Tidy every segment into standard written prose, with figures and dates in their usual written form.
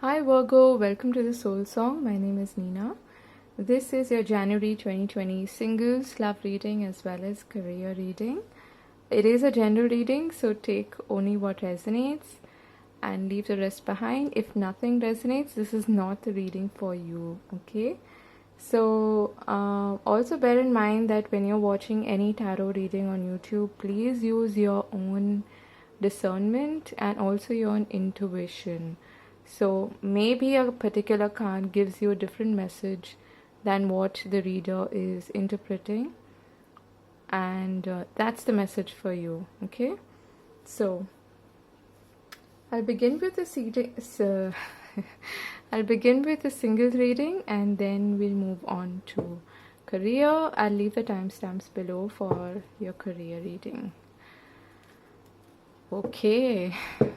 Hi Virgo, welcome to the Soul Song. My name is Nina. This is your January 2020 singles love reading as well as career reading. It is a general reading, so take only what resonates and leave the rest behind. If nothing resonates, this is not the reading for you, okay? So also bear in mind that when you're watching any tarot reading on YouTube, please use your own discernment and also your own intuition. So maybe a particular card gives you a different message than what the reader is interpreting, and that's the message for you, okay? So I'll begin with the I'll begin with a single reading and then we'll move on to career. I'll leave the timestamps below for your career reading. Okay,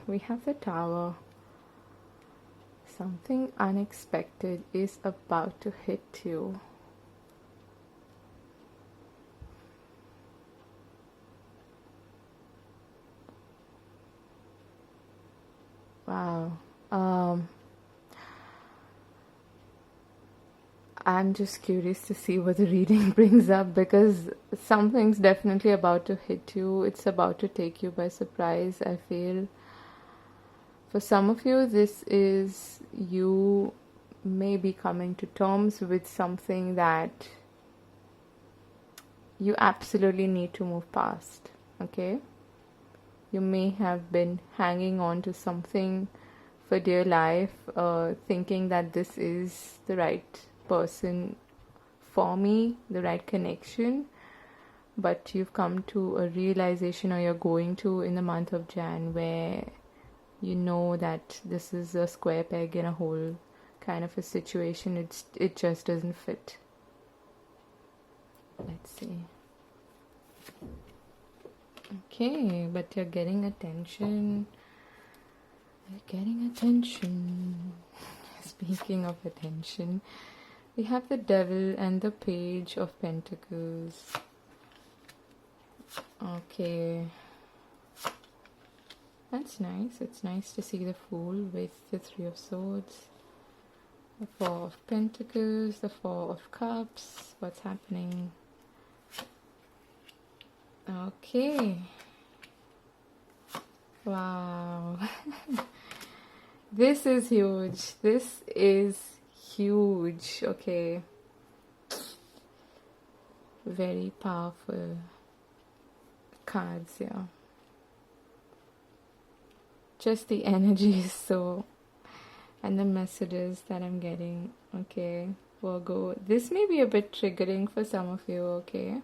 we have the Tower. Something unexpected is about to hit you. Wow. I'm just curious to see what the reading brings up, because something's definitely about to hit you. It's about to take you by surprise, I feel. For some of you, this is you may be coming to terms with something that you absolutely need to move past, okay? You may have been hanging on to something for dear life, thinking that this is the right person for me, the right connection, but you've come to a realization, or you're going to in the month of Jan, where you know that this is a square peg in a hole kind of a situation. It just doesn't fit. Let's see. Okay, but you're getting attention. You're getting attention. Speaking of attention, we have the Devil and the Page of Pentacles. Okay. That's nice. It's nice to see the Fool with the Three of Swords. The Four of Pentacles, the Four of Cups. What's happening? Okay. Wow. This is huge. This is huge. Okay. Very powerful cards here. Just the energy is so, and the messages that I'm getting. Okay, Virgo, this may be a bit triggering for some of you, okay?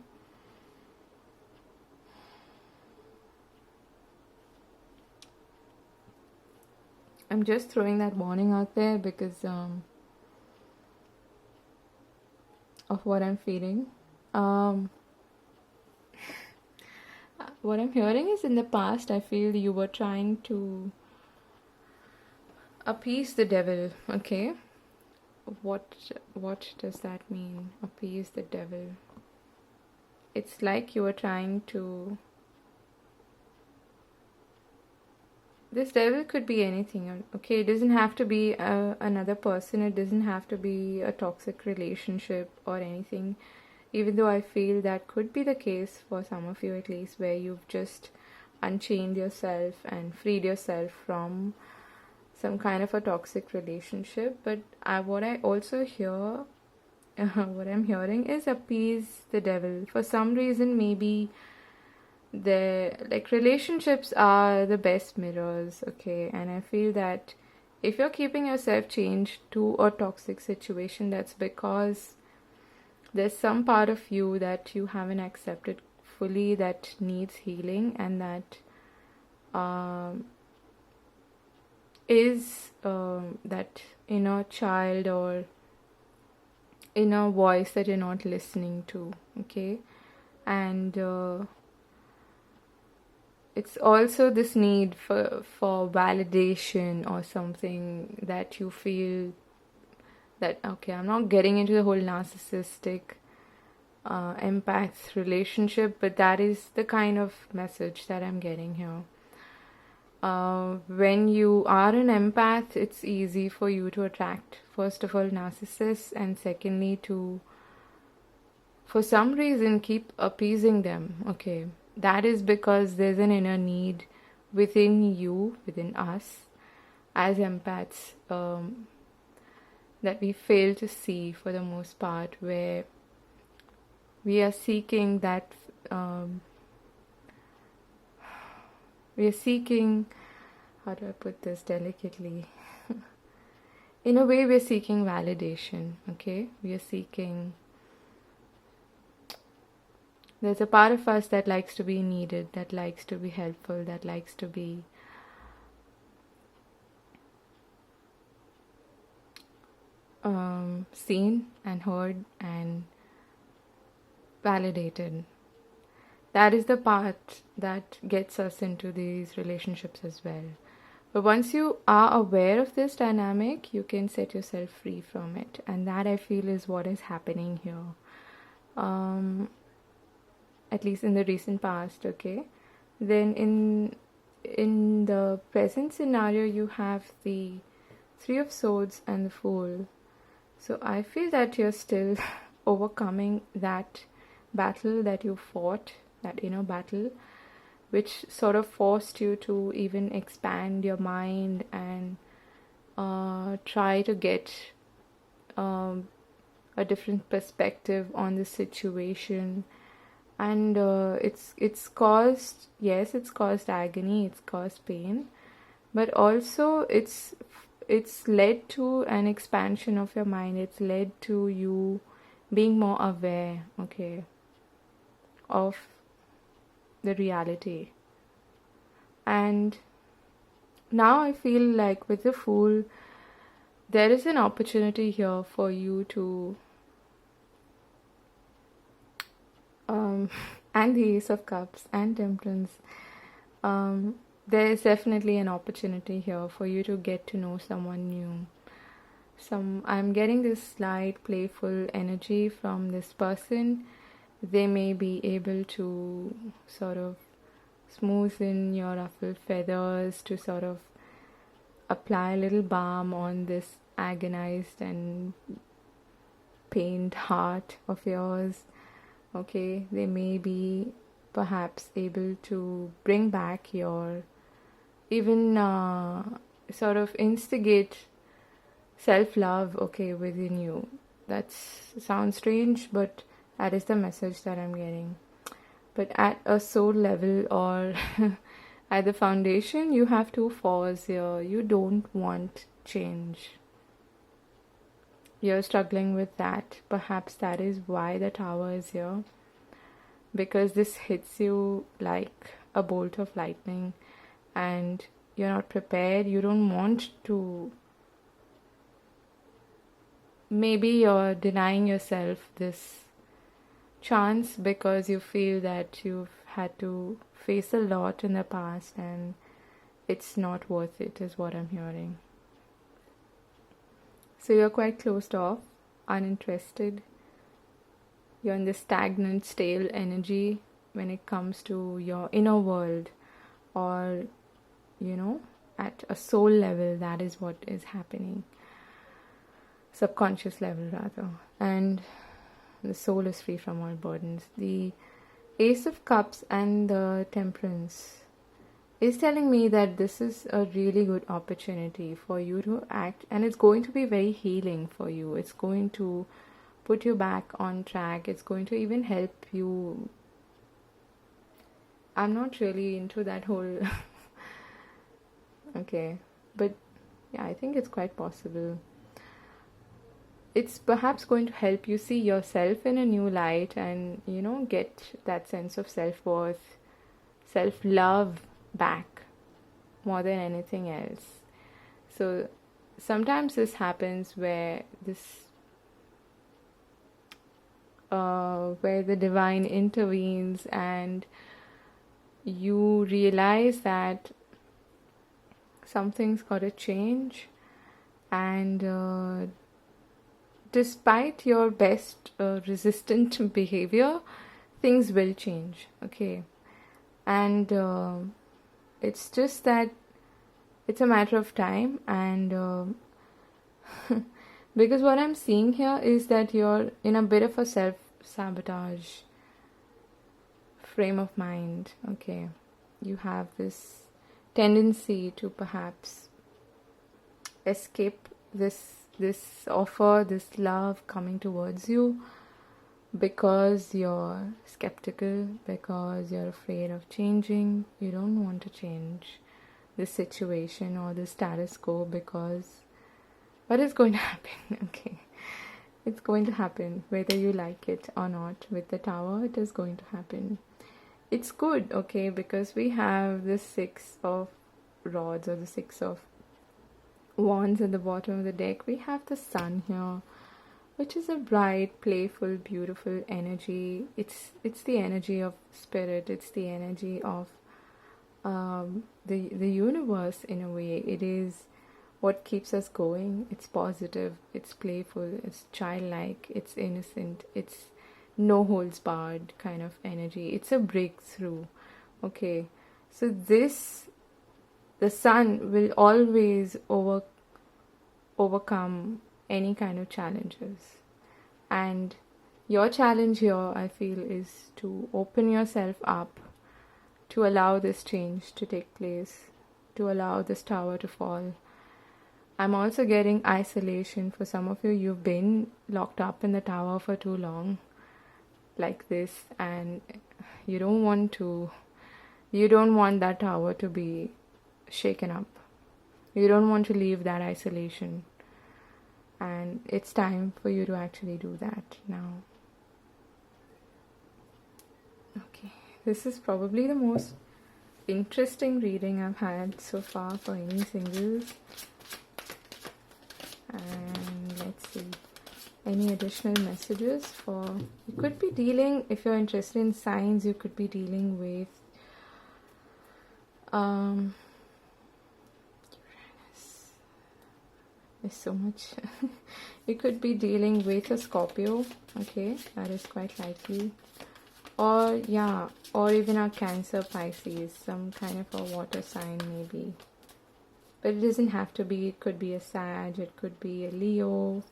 I'm just throwing that warning out there because of what I'm feeling. What I'm hearing is, in the past, I feel you were trying to appease the devil, okay? What does that mean, appease the devil? It's like you were trying to... This devil could be anything, okay? It doesn't have to be another person. It doesn't have to be a toxic relationship or anything. Even though I feel that could be the case for some of you, at least, where you've just unchained yourself and freed yourself from some kind of a toxic relationship. But what I also hear, what I'm hearing is appease the devil. For some reason, maybe relationships are the best mirrors, okay? And I feel that if you're keeping yourself chained to a toxic situation, that's because there's some part of you that you haven't accepted fully that needs healing, and that is that inner child or inner voice that you're not listening to, okay? And it's also this need for validation or something, that you feel that, okay, I'm not getting into the whole narcissistic empath relationship, but that is the kind of message that I'm getting here. When you are an empath, it's easy for you to attract, first of all, narcissists, and secondly, to, for some reason, keep appeasing them. Okay, that is because there's an inner need within you, within us, as empaths, that we fail to see for the most part, where we are seeking that. We are seeking, how do I put this delicately? In a way, we're seeking validation, okay? We are seeking, there's a part of us that likes to be needed, that likes to be helpful, that likes to be seen and heard and validated. That is the part that gets us into these relationships as well. But once you are aware of this dynamic, you can set yourself free from it. And that, I feel, is what is happening here. At least in the recent past, okay? Then in the present scenario, you have the Three of Swords and the Fool. So I feel that you're still overcoming that battle that you fought, that inner battle, which sort of forced you to even expand your mind and try to get a different perspective on the situation. And it's caused, yes, it's caused agony, it's caused pain, but also it's led to an expansion of your mind. It's led to you being more aware, okay, of the reality. And now I feel like with the Fool, there is an opportunity here for you to and the Ace of Cups and Temperance, there is definitely an opportunity here for you to get to know someone new. I'm getting this slight playful energy from this person. They may be able to sort of smoothen your ruffled feathers, to sort of apply a little balm on this agonized and pained heart of yours. Okay, they may be perhaps able to bring back your, even sort of instigate self-love, okay, within you. That sounds strange, but that is the message that I'm getting. But at a soul level, or at the foundation, you have two fours here. You don't want change. You're struggling with that. Perhaps that is why the Tower is here. Because this hits you like a bolt of lightning and you're not prepared. You don't want to. Maybe you're denying yourself this chance because you feel that you've had to face a lot in the past and it's not worth it, is what I'm hearing. So you're quite closed off, uninterested. You're in this stagnant, stale energy when it comes to your inner world, or, you know, at a soul level, that is what is happening. Subconscious level, rather. And the soul is free from all burdens. The Ace of Cups and the Temperance is telling me that this is a really good opportunity for you to act, and it's going to be very healing for you. It's going to put you back on track. It's going to even help you. I'm not really into that whole okay, but yeah, I think it's quite possible. It's perhaps going to help you see yourself in a new light and, you know, get that sense of self-worth, self-love back more than anything else. So sometimes this happens where the divine intervenes and you realize that something's got to change, and despite your best resistant behavior, things will change, okay? And it's just that it's a matter of time. And because what I'm seeing here is that you're in a bit of a self-sabotage frame of mind. Okay, you have this tendency to perhaps escape this offer, this love coming towards you, because you're skeptical, because you're afraid of changing. You don't want to change this situation or the status quo, because what is going to happen? Okay, it's going to happen whether you like it or not. With the Tower, it is going to happen. It's good, okay, because we have the Six of Rods or the Six of Wands at the bottom of the deck. We have the Sun here, which is a bright, playful, beautiful energy. It's the energy of spirit. It's the energy of the universe in a way. It is what keeps us going. It's positive. It's playful. It's childlike. It's innocent. It's no holds barred kind of energy. It's a breakthrough. Okay, so the Sun will always overcome any kind of challenges, and your challenge here, I feel, is to open yourself up, to allow this change to take place, to allow this tower to fall. I'm also getting isolation. For some of you, you've been locked up in the tower for too long like this, and you don't want that tower to be shaken up. You don't want to leave that isolation, and it's time for you to actually do that now. Okay, this is probably the most interesting reading I've had so far for any singles. And let's see, any additional messages for, you could be dealing, if you're interested in signs, you could be dealing with Uranus. There's so much. You could be dealing with a Scorpio, okay, that is quite likely, or yeah, or even a Cancer, Pisces, some kind of a water sign maybe. But it doesn't have to be. It could be a Sag, it could be a Leo.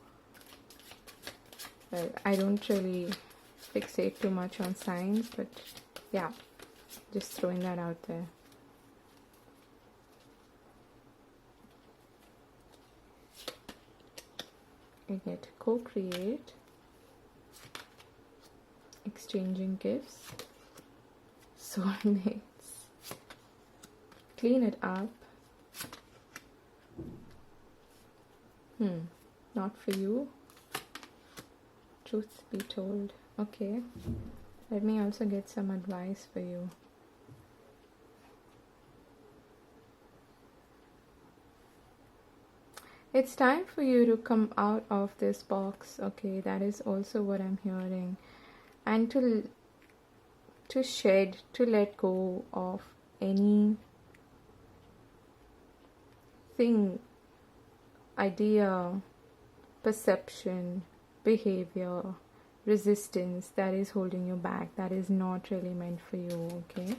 Well, I don't really fixate too much on signs, but yeah, just throwing that out there. You get co-create, exchanging gifts, soulmates, clean it up. Not for you. Truth be told. Okay, let me also get some advice for you. It's time for you to come out of this box. Okay, that is also what I'm hearing, and to shed, to let go of any thing, idea, perception, behavior, resistance that is holding you back, that is not really meant for you. Okay,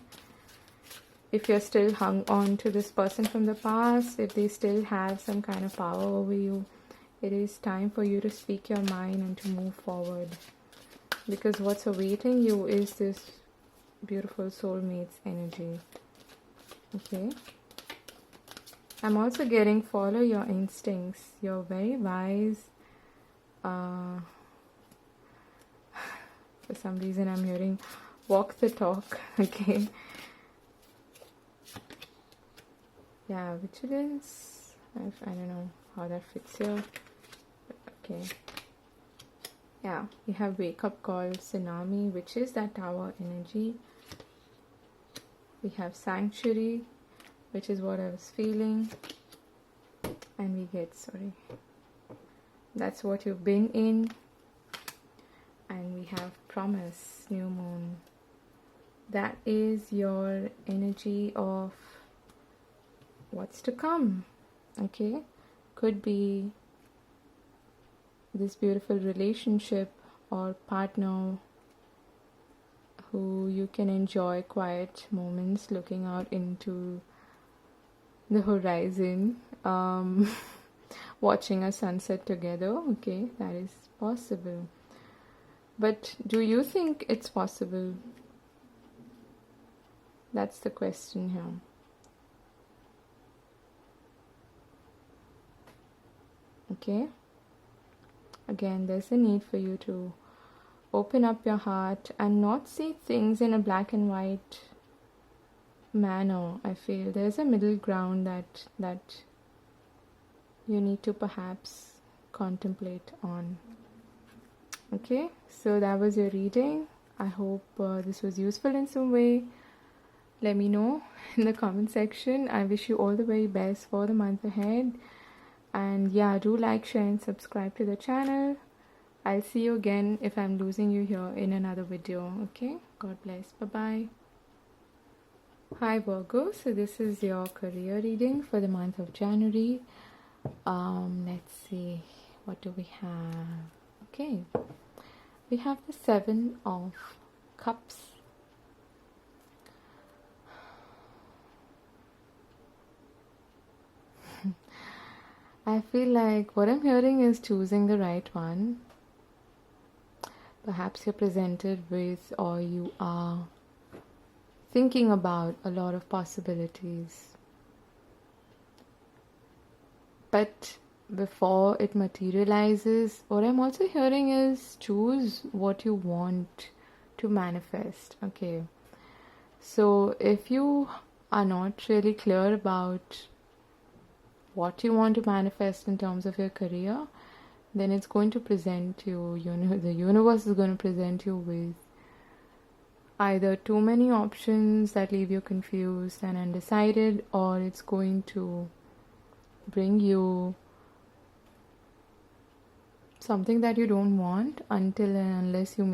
if you're still hung on to this person from the past, if they still have some kind of power over you, it is time for you to speak your mind and to move forward, because what's awaiting you is this beautiful soulmates energy. Okay, I'm also getting follow your instincts. You're very wise. For some reason I'm hearing walk the talk. Okay, yeah, vigilance. I don't know how that fits here, but okay. Yeah, we have wake up call, tsunami, which is that tower energy. We have sanctuary, which is what I was feeling, and we get, sorry, that's what you've been in, and we have promise, new moon. That is your energy of what's to come. Okay, could be this beautiful relationship or partner who you can enjoy quiet moments looking out into the horizon, watching a sunset together. Okay, that is possible. But do you think it's possible? That's the question here. Okay. Again, there's a need for you to open up your heart and not see things in a black and white manner. I feel there's a middle ground that you need to perhaps contemplate on. Okay, so that was your reading. I hope this was useful in some way. Let me know in the comment section. I wish you all the very best for the month ahead. And yeah, do like, share and subscribe to the channel. I'll see you again if I'm losing you here in another video. Okay, God bless. Bye bye. Hi Virgo, so this is your career reading for the month of January. Let's see, what do we have? Okay, we have the 7 of Cups. I feel like what I'm hearing is choosing the right one. Perhaps you're presented with, or you are thinking about a lot of possibilities. But before it materializes, what I'm also hearing is choose what you want to manifest. Okay, so if you are not really clear about what you want to manifest in terms of your career, then it's going to present you, the universe is going to present you with either too many options that leave you confused and undecided, or it's going to bring you something that you don't want until and unless you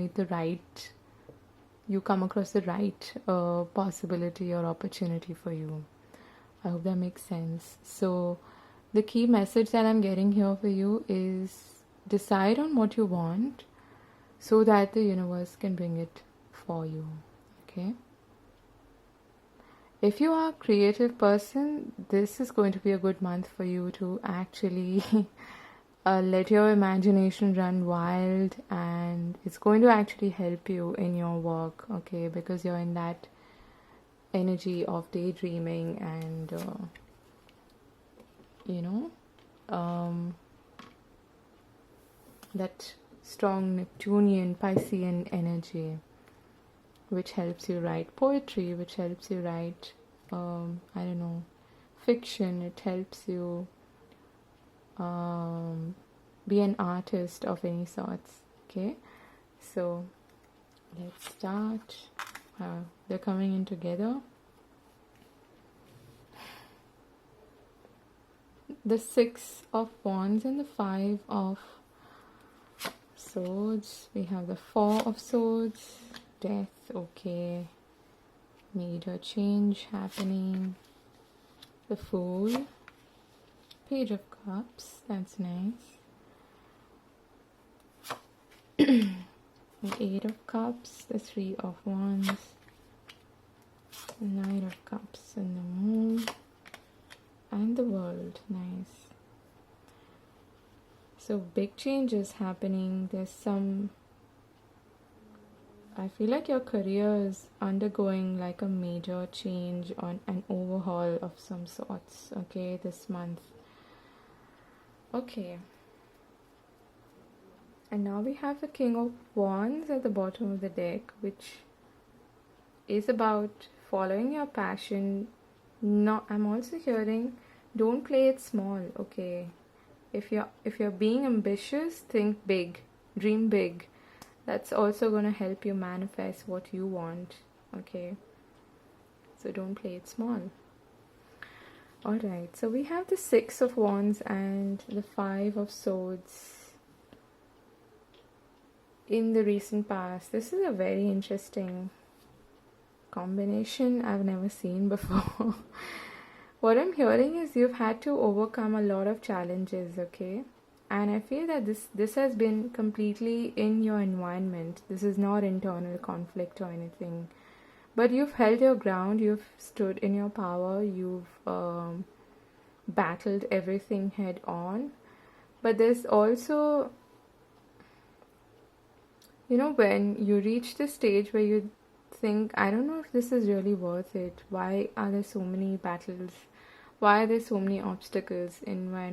come across the right possibility or opportunity for you. I hope that makes sense. So the key message that I'm getting here for you is decide on what you want so that the universe can bring it for you. Okay? If you are a creative person, this is going to be a good month for you to actually let your imagination run wild, and it's going to actually help you in your work, okay? Because you're in that energy of daydreaming and that strong Neptunian Piscean energy, which helps you write poetry, which helps you write fiction. It helps you be an artist of any sorts. Okay, so let's start. They're coming in together. The 6 of Wands and the 5 of Swords. We have the 4 of Swords. Death. Okay, major change happening. The Fool. Page of Cups. That's nice. The 8 of Cups. The 3 of Wands. The Knight of Cups and the Moon. And the World. Nice. So big changes happening. There's some, I feel like your career is undergoing like a major change, on an overhaul of some sorts, okay, this month. Okay. And now we have the King of Wands at the bottom of the deck, which is about following your passion. No, I'm also hearing don't play it small, okay? If you're being ambitious, think big, dream big. That's also going to help you manifest what you want, okay? So don't play it small. Alright, so we have the 6 of Wands and the 5 of Swords in the recent past. This is a very interesting combination I've never seen before. What I'm hearing is you've had to overcome a lot of challenges, okay? And I feel that this has been completely in your environment. This is not internal conflict or anything. But you've held your ground, you've stood in your power, you've battled everything head on. But there's also, when you reach the stage where you think, I don't know if this is really worth it. Why are there so many battles? Why are there so many obstacles in my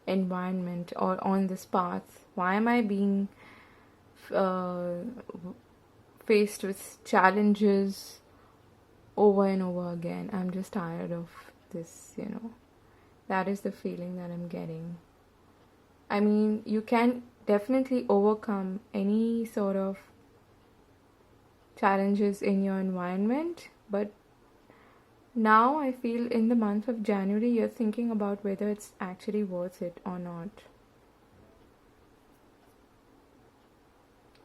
environment or on this path? Why am I being uh, faced with challenges over and over again? I'm just tired of this. That is the feeling that I'm getting. I mean, you can definitely overcome any sort of challenges in your environment, but now I feel in the month of January you're thinking about whether it's actually worth it or not.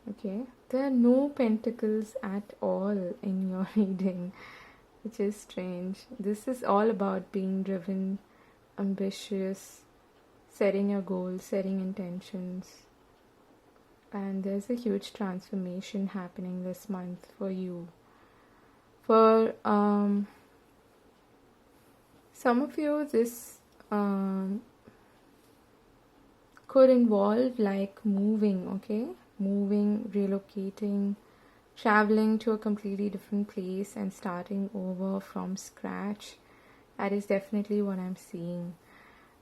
Okay, there are no pentacles at all in your reading, which is strange. This is all about being driven, ambitious, setting your goals, setting intentions. And there's a huge transformation happening this month for you. For some of you, this could involve like moving, okay? Moving, relocating, traveling to a completely different place and starting over from scratch. That is definitely what I'm seeing.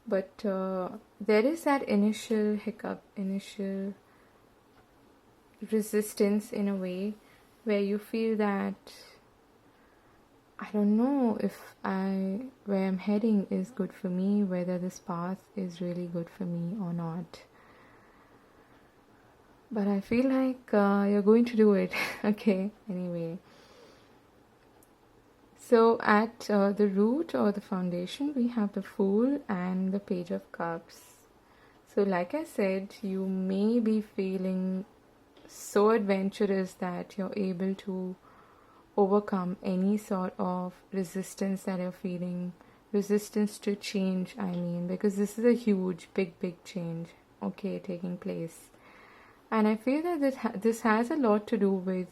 But there is that initial hiccup, initial resistance in a way where you feel that I don't know if where I'm heading is good for me, whether this path is really good for me or not. But I feel like you're going to do it. Okay, anyway. So at the root or the foundation, we have the Fool and the Page of Cups. So like I said, you may be feeling so adventurous that you're able to overcome any sort of resistance that you're feeling. Resistance to change, I mean, because this is a huge, big change, okay, taking place. And I feel that this has a lot to do with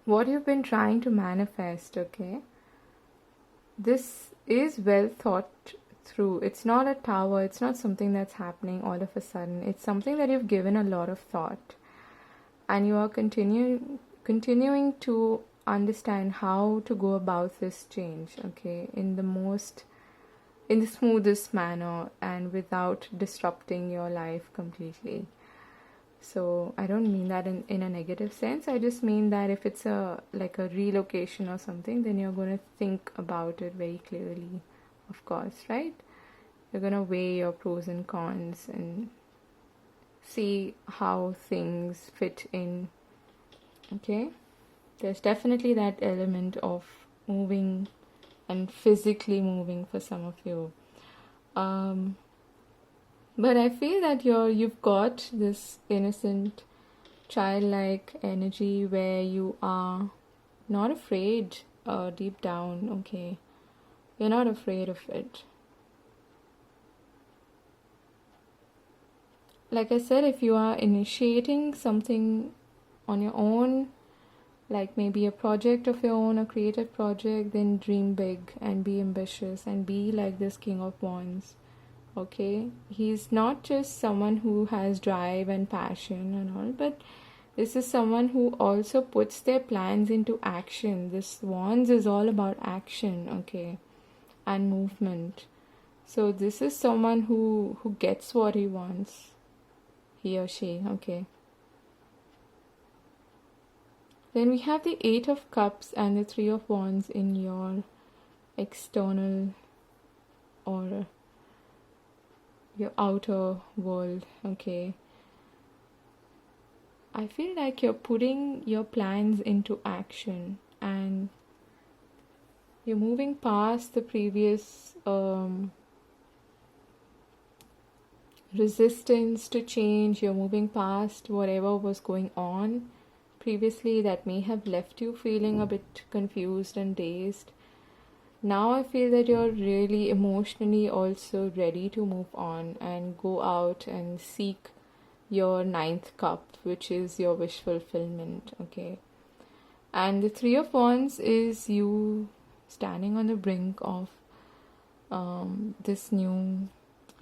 what you've been trying to manifest, okay? This is well thought through. It's not a tower, it's not something that's happening all of a sudden. It's something that you've given a lot of thought. And you are continuing to understand how to go about this change, okay, in the smoothest manner and without disrupting your life completely. So I don't mean that in a negative sense. I just mean that if it's like a relocation or something, then you're going to think about it very clearly, of course, right? You're going to weigh your pros and cons and see how things fit in, okay? There's definitely that element of moving and physically moving for some of you. But I feel that you've got this innocent, childlike energy where you are not afraid deep down, okay? You're not afraid of it. Like I said, if you are initiating something on your own, like maybe a project of your own, a creative project, then dream big and be ambitious and be like this King of Wands. Okay, he's not just someone who has drive and passion and all, but this is someone who also puts their plans into action. This Wands is all about action, okay, and movement. So this is someone who gets what he wants, he or she, okay. Then we have the Eight of Cups and the Three of Wands in your external or your outer world, okay. I feel like you're putting your plans into action and you're moving past the previous resistance to change. You're moving past whatever was going on previously that may have left you feeling a bit confused and dazed. Now I feel that you're really emotionally also ready to move on and go out and seek your ninth cup, which is your wish fulfillment, okay? And the Three of Wands is you standing on the brink of this new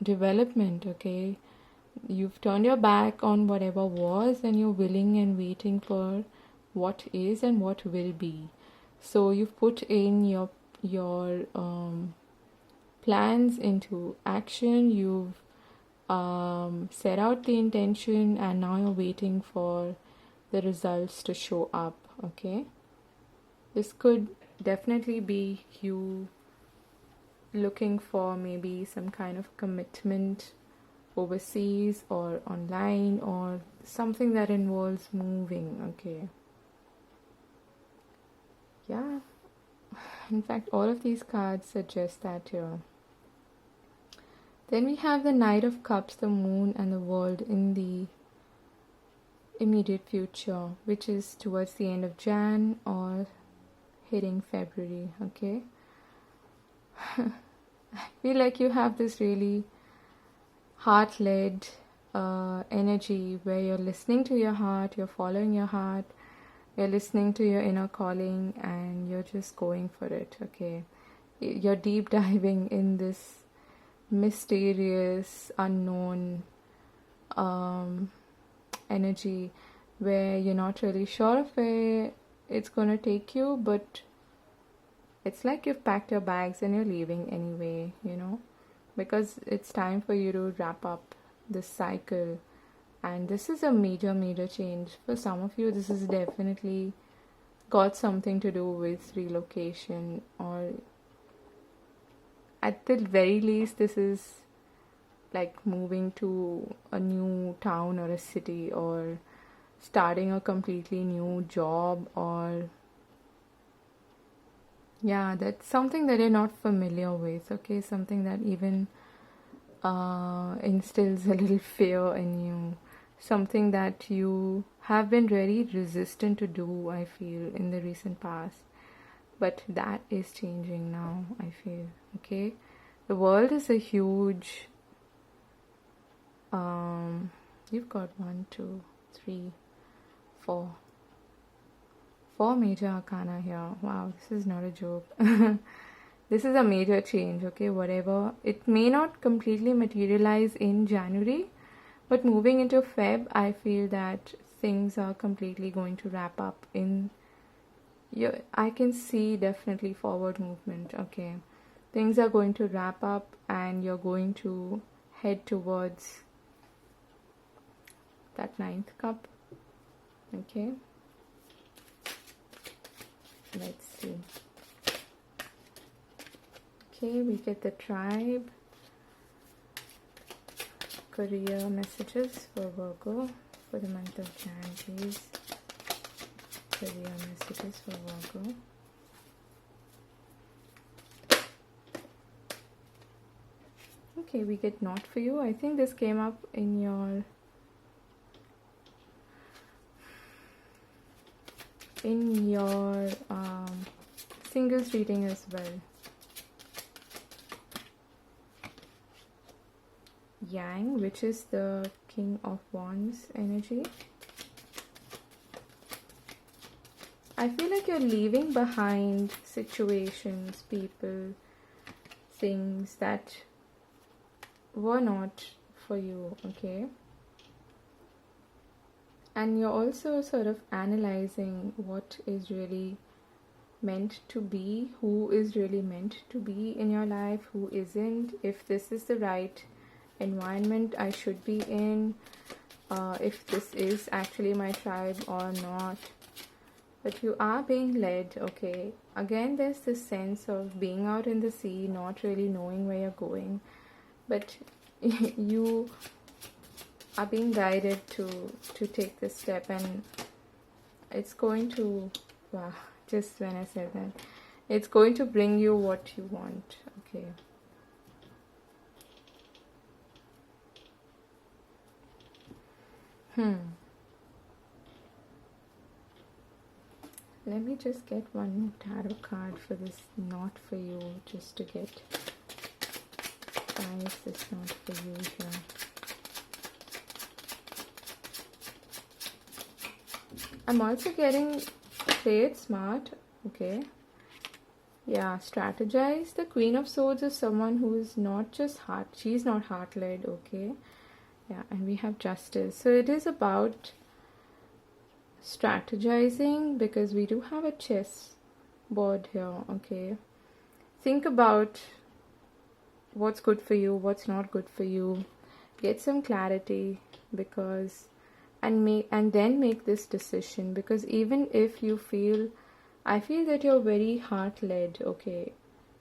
development, okay? You've turned your back on whatever was and you're willing and waiting for what is and what will be. So you've put in your plans into action. You've set out the intention, and now you're waiting for the results to show up, okay? This could definitely be you looking for maybe some kind of commitment overseas or online, or something that involves moving, okay? Yeah, in fact all of these cards suggest that here. Then we have the Knight of Cups, the Moon, and the World in the immediate future, which is towards the end of Jan or hitting February, okay? I feel like you have this really heart-led energy where you're listening to your heart, you're following your heart, you're listening to your inner calling, and you're just going for it, okay? You're deep diving in this mysterious, unknown energy where you're not really sure of where it's gonna take you, but it's like you've packed your bags and you're leaving anyway, you know, because it's time for you to wrap up this cycle. And this is a major change for some of you. This is definitely got something to do with relocation, or at the very least this is like moving to a new town or a city, or starting a completely new job, or yeah, that's something that you're not familiar with, okay? Something that even instills a little fear in you, something that you have been very resistant to do, I feel, in the recent past. But that is changing now, I feel, okay? The world is a huge, you've got 1, 2, 3, 4 major arcana here. Wow, this is not a joke. This is a major change, okay? Whatever, it may not completely materialize in January, but moving into Feb, I feel that things are completely going to wrap up in your, I can see definitely forward movement, okay? Things are going to wrap up and you're going to head towards that 9th cup, okay? Let's see. Okay, we get the Tribe. Career messages for Virgo for the month of Jan, please. Career messages for Virgo. Okay, we get Not For You. I think this came up in your singles reading as well. Yang, which is the King of Wands energy. I feel like you're leaving behind situations, people, things that were not for you, okay? And you're also sort of analyzing what is really meant to be, who is really meant to be in your life, who isn't, if this is the right environment I should be in, if this is actually my tribe or not. But you are being led, okay? Again, there's this sense of being out in the sea, not really knowing where you're going, but you are being guided to take this step, and it's going to, wow, just when I said that, it's going to bring you what you want, okay? Let me just get one tarot card for this Not For You, just to get, why is this not for you here? I'm also getting play it smart. Okay. Yeah, strategize. The Queen of Swords is someone who is not just heart. She's not heart-led. Okay. Yeah, and we have Justice. So it is about strategizing, because we do have a chess board here. Okay. Think about what's good for you, what's not good for you. Get some clarity, because and then make this decision, because even if you feel, I feel that you're very heart-led, okay,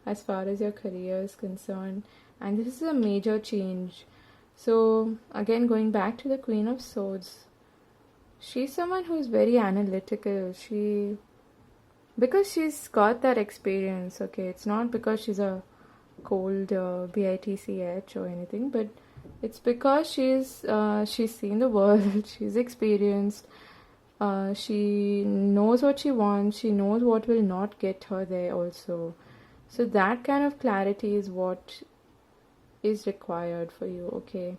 as far as your career is concerned, and this is a major change. So again, going back to the Queen of Swords, she's someone who's very analytical. Because she's got that experience, okay, it's not because she's a cold bitch or anything, but it's because she's seen the world. She's experienced. She knows what she wants. She knows what will not get her there also. So that kind of clarity is what is required for you, okay?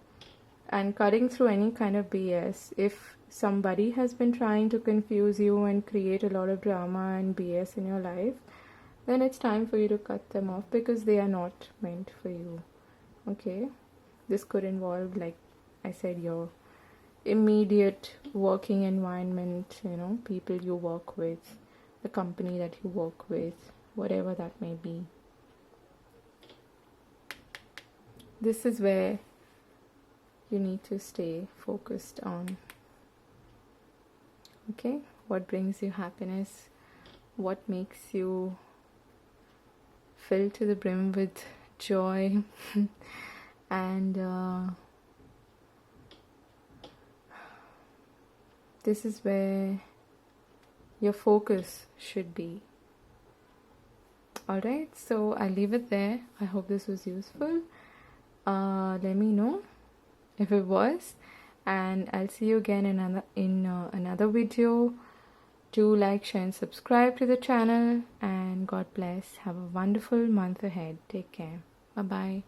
And cutting through any kind of BS. If somebody has been trying to confuse you and create a lot of drama and BS in your life, then it's time for you to cut them off, because they are not meant for you, okay? This could involve, like I said, your immediate working environment, people you work with, the company that you work with, whatever that may be. This is where you need to stay focused on, okay? What brings you happiness? What makes you fill to the brim with joy? And this is where your focus should be. Alright, so I'll leave it there. I hope this was useful. Let me know if it was, and I'll see you again in another video. Do like, share and subscribe to the channel, and God bless. Have a wonderful month ahead. Take care. Bye bye.